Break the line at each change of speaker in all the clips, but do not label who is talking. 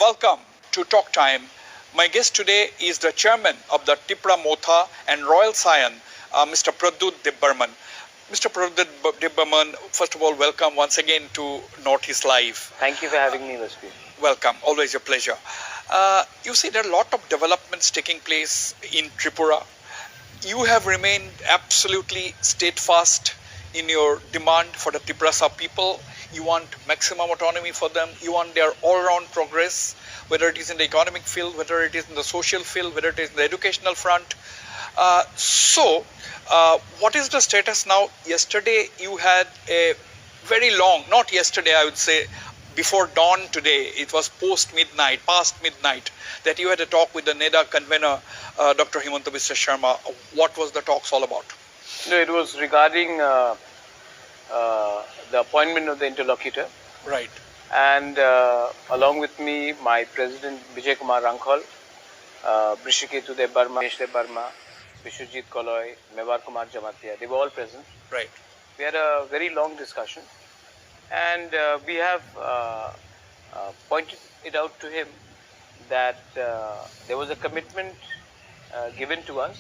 Welcome to Talk Time. My guest today is the chairman of the S.Tipra Motha and Royal Scion, Mr. Pradyut Debbarman. Mr. Pradyut Debbarman, first of all, welcome once again to Northeast Live.
Thank you for having me, Vaspi.
Welcome, always a pleasure. You see, there are a lot of developments taking place in Tripura. You have remained absolutely steadfast in your demand for the Tiprasa people. You want maximum autonomy for them. You want their all-round progress, whether it is in the economic field, whether it is in the social field, whether it is in the educational front. What is the status now? Yesterday, you had a very long, not yesterday, I would say, before dawn today, it was past midnight, that you had a talk with the NEDA convener, Dr. Himanta Biswa Sharma. What was the talks all about?
No, it was regarding the appointment of the interlocutor.
Right.
And along with me, my president Vijay Kumar Rankhol, Brishiketu Debbarma, Vishwajit Koloy, Mewar Kumar Jamatia, they were all present.
Right.
We had a very long discussion, and we have pointed it out to him that there was a commitment given to us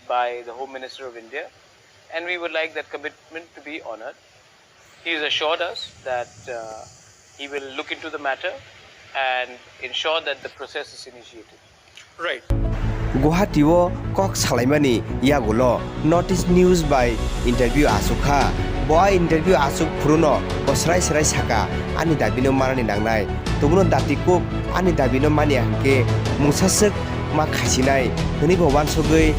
by the Home Minister of India, and we would like that commitment to be honored. He has assured us that he will look into the matter and ensure that the process is initiated.
Right.
Guwahatiwo kok salaimani yagulo notice news by interview asukha boy interview asuk pruno bosrai srai Saka ani dabino marani nangnai tumuno datikuk ani dabino Mayakhe mungsasuk ma khasinai hini bhawan sogoi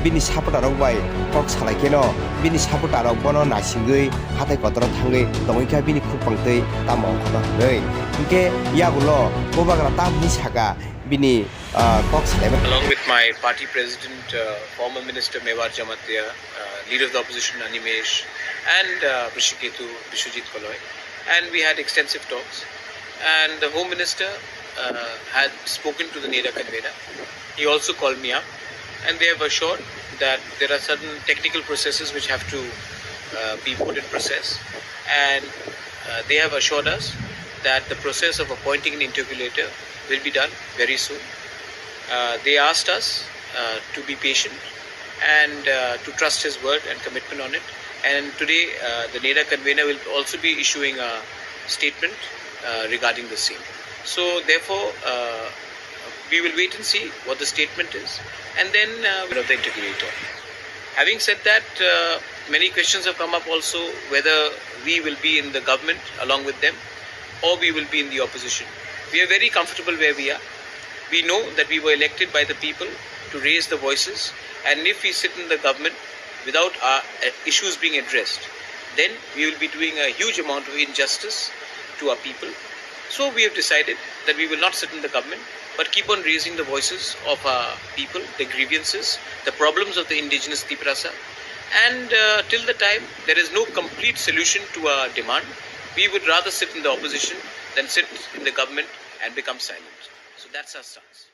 bini sapotarok bai kok salaikeno bini sapotarok bono nasingoi hatai kotor thangai tongikha bini khupangtei tamong khono nei ke yagulo bobagra tamni Saka bini kok salaimani.
Along with my party president, former minister Mewar Jamatia, leader of the opposition Animesh, and Brishiketu Vishwajit Koloy, and we had extensive talks. And the Home Minister had spoken to the NEDA convener. He also called me up, and they have assured that there are certain technical processes which have to be put in process, and they have assured us that the process of appointing an interlocutor will be done very soon. They asked us to be patient and to trust his word and commitment on it. And today, the NEDA convener will also be issuing a statement regarding the same. So, therefore, we will wait and see what the statement is, and then of the interlocutor. Having said that, many questions have come up also whether we will be in the government along with them, or we will be in the opposition. We are very comfortable where we are. We know that we were elected by the people to raise the voices, and if we sit in the government without our issues being addressed, then we will be doing a huge amount of injustice to our people. So we have decided that we will not sit in the government, but keep on raising the voices of our people, the grievances, the problems of the indigenous Tiprasa, and till the time there is no complete solution to our demand, we would rather sit in the opposition than sit in the government and become silent. So that's our stance.